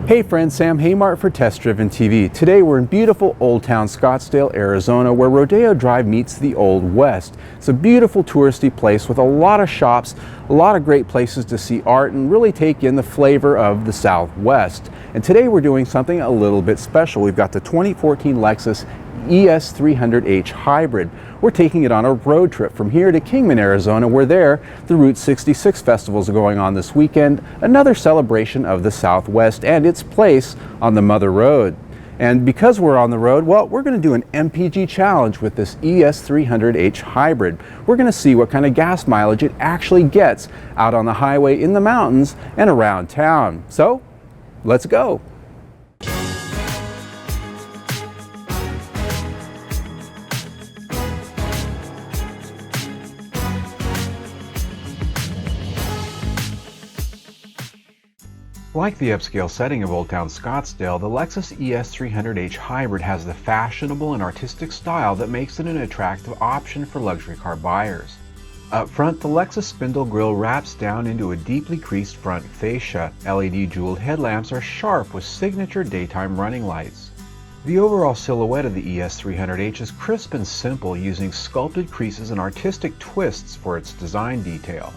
Hey friends, Sam Haymart for Test Driven TV. Today we're in beautiful Old Town Scottsdale, Arizona, where Rodeo Drive meets the Old West. It's a beautiful touristy place with a lot of shops, a lot of great places to see art and really take in the flavor of the Southwest. And today we're doing something a little bit special. We've got the 2014 Lexus ES300h Hybrid. We're taking it on a road trip from here to Kingman, Arizona, where the Route 66 festivals are going on this weekend, another celebration of the Southwest and its place on the Mother Road. And because we're on the road, well, we're going to do an MPG challenge with this ES300h Hybrid. We're going to see what kind of gas mileage it actually gets out on the highway, in the mountains, and around town. So, let's go. Like the upscale setting of Old Town Scottsdale, the Lexus ES300h Hybrid has the fashionable and artistic style that makes it an attractive option for luxury car buyers. Up front, the Lexus spindle grille wraps down into a deeply creased front fascia. LED jeweled headlamps are sharp with signature daytime running lights. The overall silhouette of the ES300h is crisp and simple, using sculpted creases and artistic twists for its design detail.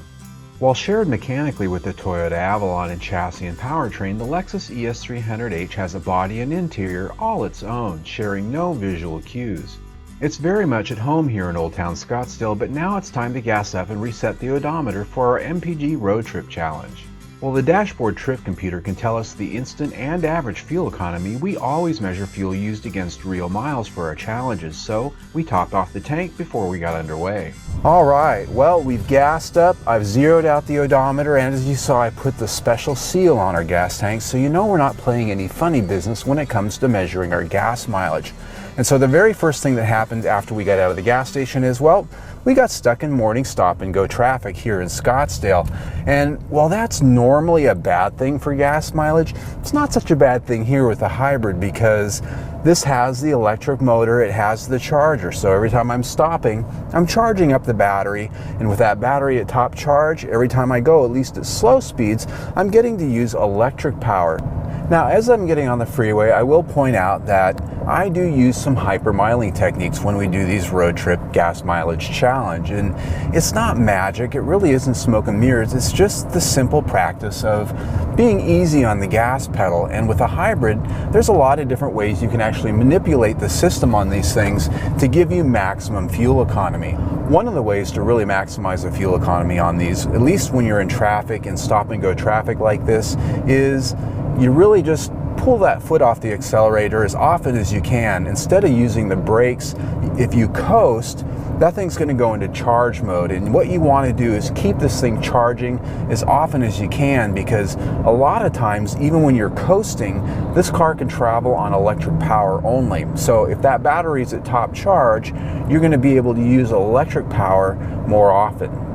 While shared mechanically with the Toyota Avalon in chassis and powertrain, the Lexus ES300h has a body and interior all its own, sharing no visual cues. It's very much at home here in Old Town Scottsdale, but now it's time to gas up and reset the odometer for our MPG Road Trip challenge. While the dashboard trip computer can tell us the instant and average fuel economy, we always measure fuel used against real miles for our challenges, so we topped off the tank before we got underway. Alright, well, we've gassed up, I've zeroed out the odometer, and as you saw, I put the special seal on our gas tank, so you know we're not playing any funny business when it comes to measuring our gas mileage. And so the very first thing that happened after we got out of the gas station is, well, we got stuck in morning stop and go traffic here in Scottsdale. And while that's normally a bad thing for gas mileage, it's not such a bad thing here with the hybrid, because this has the electric motor, it has the charger. So every time I'm stopping, I'm charging up the battery. And with that battery at top charge, every time I go, at least at slow speeds, I'm getting to use electric power. Now, as I'm getting on the freeway, I will point out that I do use some hypermiling techniques when we do these road trip gas mileage challenge. And it's not magic, it really isn't smoke and mirrors, it's just the simple practice of being easy on the gas pedal. And with a hybrid, there's a lot of different ways you can actually manipulate the system on these things to give you maximum fuel economy. One of the ways to really maximize the fuel economy on these, at least when you're in traffic and stop and go traffic like this, is you really just pull that foot off the accelerator as often as you can. Instead of using the brakes, if you coast, that thing's going to go into charge mode. And what you want to do is keep this thing charging as often as you can, because a lot of times, even when you're coasting, this car can travel on electric power only. So if that battery's at top charge, you're going to be able to use electric power more often.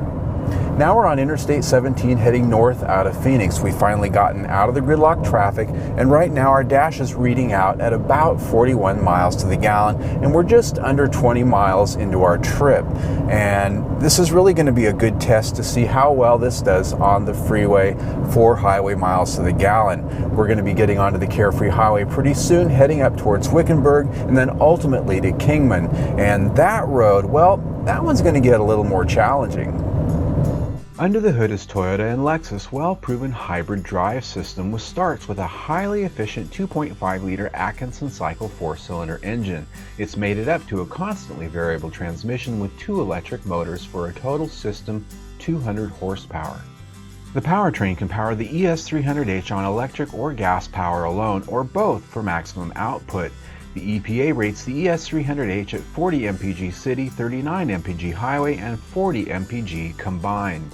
Now we're on Interstate 17 heading north out of Phoenix. We've finally gotten out of the gridlock traffic, and right now our dash is reading out at about 41 miles to the gallon, and we're just under 20 miles into our trip. And this is really going to be a good test to see how well this does on the freeway for highway miles to the gallon. We're going to be getting onto the Carefree Highway pretty soon, heading up towards Wickenburg, and then ultimately to Kingman. And that road, well, that one's going to get a little more challenging. Under the hood is Toyota and Lexus' well-proven hybrid drive system, which starts with a highly efficient 2.5-liter Atkinson cycle 4-cylinder engine. It's mated up to a constantly variable transmission with 2 electric motors for a total system 200 horsepower. The powertrain can power the ES300h on electric or gas power alone, or both for maximum output. The EPA rates the ES300h at 40 MPG city, 39 MPG highway, and 40 MPG combined.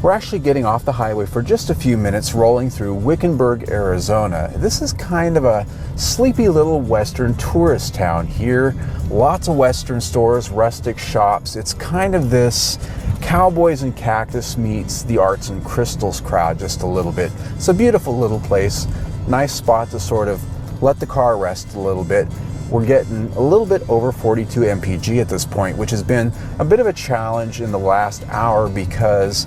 We're actually getting off the highway for just a few minutes, rolling through Wickenburg, Arizona. This is kind of a sleepy little western tourist town here. Lots of western stores, rustic shops. It's kind of this Cowboys and Cactus meets the Arts and Crystals crowd just a little bit. It's a beautiful little place. Nice spot to sort of let the car rest a little bit. We're getting a little bit over 42 MPG at this point, which has been a bit of a challenge in the last hour because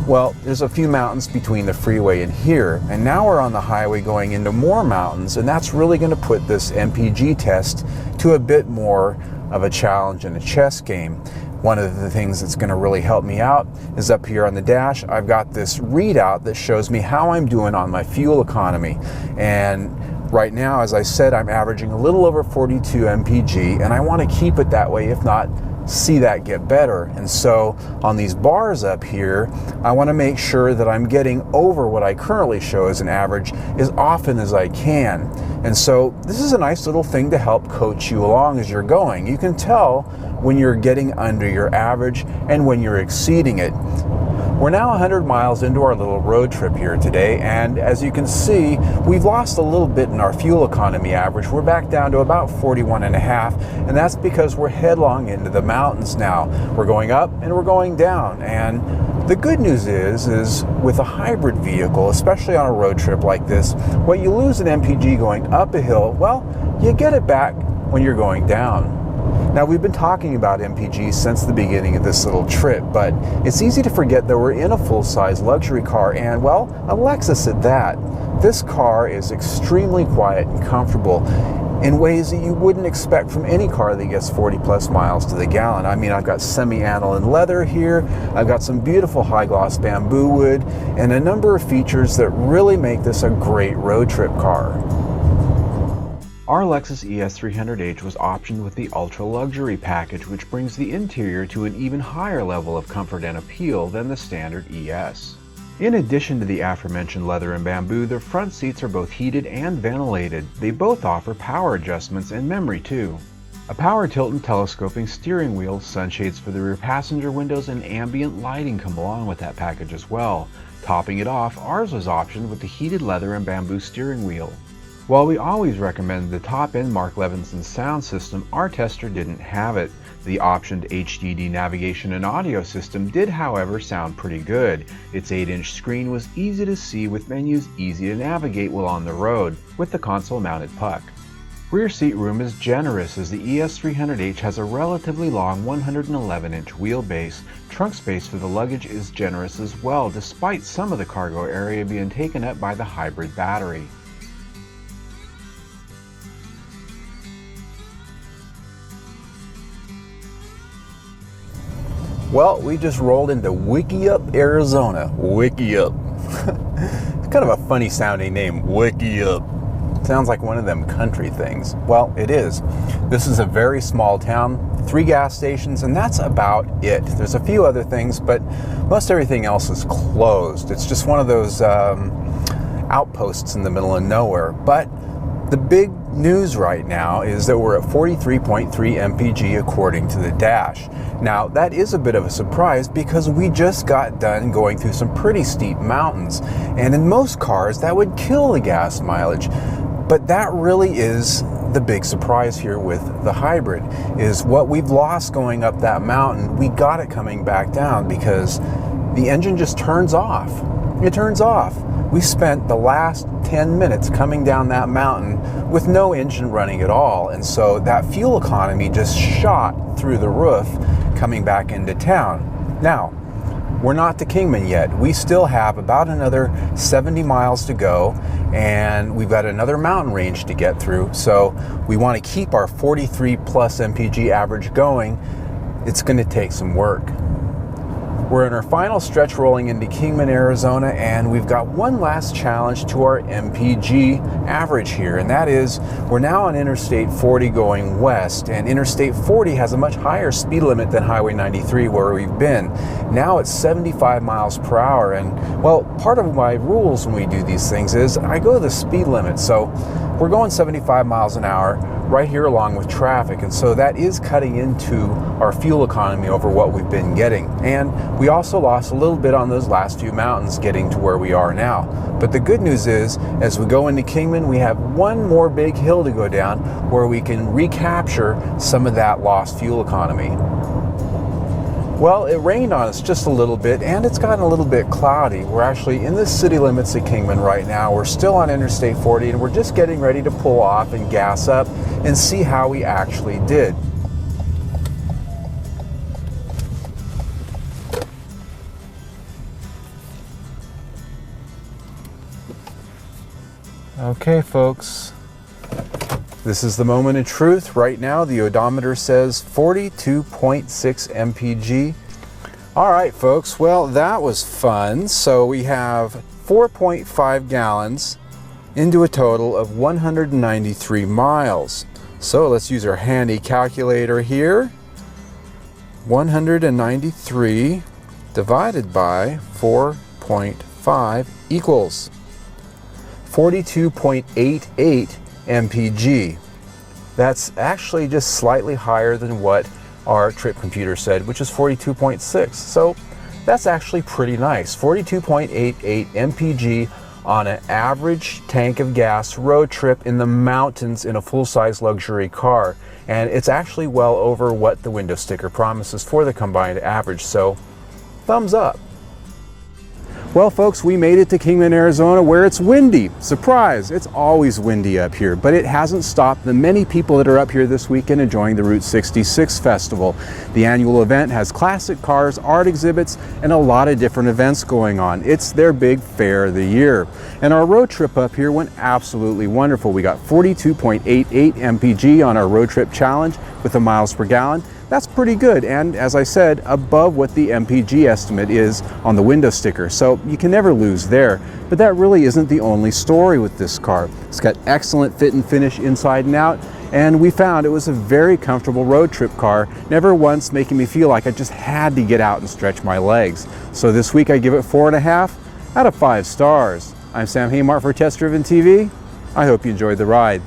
Well, there's a few mountains between the freeway and here, and now we're on the highway going into more mountains, and that's really going to put this MPG test to a bit more of a challenge and a chess game. One of the things that's going to really help me out is up here on the dash. I've got this readout that shows me how I'm doing on my fuel economy. And right now, as I said, I'm averaging a little over 42 MPG, and I want to keep it that way, if not see that get better. And so on these bars up here, I want to make sure that I'm getting over what I currently show as an average as often as I can. And so this is a nice little thing to help coach you along as you're going. You can tell when you're getting under your average and when you're exceeding it. We're now 100 miles into our little road trip here today, and as you can see, we've lost a little bit in our fuel economy average. We're back down to about 41.5, and that's because we're headlong into the mountains now. We're going up and we're going down, and the good news is with a hybrid vehicle, especially on a road trip like this, what you lose in MPG going up a hill, well, you get it back when you're going down. Now, we've been talking about MPG since the beginning of this little trip, but it's easy to forget that we're in a full-size luxury car, and, well, a Lexus at that. This car is extremely quiet and comfortable in ways that you wouldn't expect from any car that gets 40 plus miles to the gallon. I mean, I've got semi-aniline leather here, I've got some beautiful high-gloss bamboo wood, and a number of features that really make this a great road trip car. Our Lexus ES300h was optioned with the Ultra Luxury package, which brings the interior to an even higher level of comfort and appeal than the standard ES. In addition to the aforementioned leather and bamboo, the front seats are both heated and ventilated. They both offer power adjustments and memory too. A power tilt and telescoping steering wheel, sunshades for the rear passenger windows, and ambient lighting come along with that package as well. Topping it off, ours was optioned with the heated leather and bamboo steering wheel. While we always recommend the top-end Mark Levinson sound system, our tester didn't have it. The optioned HDD navigation and audio system did, however, sound pretty good. Its 8-inch screen was easy to see with menus easy to navigate while on the road, with the console-mounted puck. Rear seat room is generous as the ES300h has a relatively long 111-inch wheelbase. Trunk space for the luggage is generous as well, despite some of the cargo area being taken up by the hybrid battery. Well, we just rolled into Wickiup, Arizona. Wickiup. It's kind of a funny sounding name, Wickiup. Sounds like one of them country things. Well, it is. This is a very small town, 3 gas stations, and that's about it. There's a few other things, but most everything else is closed. It's just one of those outposts in the middle of nowhere. But the big news right now is that we're at 43.3 MPG according to the dash. Now, that is a bit of a surprise because we just got done going through some pretty steep mountains, and in most cars that would kill the gas mileage. But that really is the big surprise here with the hybrid, is what we've lost going up that mountain, we got it coming back down because the engine just turns off. It turns off. We spent the last 10 minutes coming down that mountain with no engine running at all, and so that fuel economy just shot through the roof coming back into town. Now, we're not to Kingman yet. We still have about another 70 miles to go, and we've got another mountain range to get through, so we want to keep our 43 plus MPG average going. It's going to take some work. We're in our final stretch rolling into Kingman, Arizona, and we've got one last challenge to our MPG average here, and that is we're now on Interstate 40 going west, and Interstate 40 has a much higher speed limit than Highway 93 where we've been. Now it's 75 miles per hour, and well, part of my rules when we do these things is I go the speed limit, so we're going 75 miles an hour right here along with traffic, and so that is cutting into our fuel economy over what we've been getting. And we also lost a little bit on those last few mountains getting to where we are now. But the good news is, as we go into Kingman, we have one more big hill to go down where we can recapture some of that lost fuel economy. Well, it rained on us just a little bit, and it's gotten a little bit cloudy. We're actually in the city limits of Kingman right now. We're still on Interstate 40, and we're just getting ready to pull off and gas up and see how we actually did. Okay, folks. This is the moment of truth. Right now, the odometer says 42.6 mpg. All right, folks. Well, that was fun. So we have 4.5 gallons into a total of 193 miles. So let's use our handy calculator here. 193 divided by 4.5 equals 42.88 mpg. That's actually just slightly higher than what our trip computer said, which is 42.6. So that's actually pretty nice. 42.88 mpg on an average tank of gas road trip in the mountains in a full-size luxury car. And it's actually well over what the window sticker promises for the combined average. So thumbs up. Well, folks, we made it to Kingman, Arizona, where it's windy. Surprise, it's always windy up here, but it hasn't stopped the many people that are up here this weekend enjoying the Route 66 Festival. The annual event has classic cars, art exhibits, and a lot of different events going on. It's their big fair of the year. And our road trip up here went absolutely wonderful. We got 42.88 mpg on our road trip challenge with the miles per gallon. That's pretty good, and as I said, above what the MPG estimate is on the window sticker, so you can never lose there. But that really isn't the only story with this car. It's got excellent fit and finish inside and out, and we found it was a very comfortable road trip car, never once making me feel like I just had to get out and stretch my legs. So this week I give it 4.5 out of 5 stars. I'm Sam Haymart for Test Driven TV. I hope you enjoyed the ride.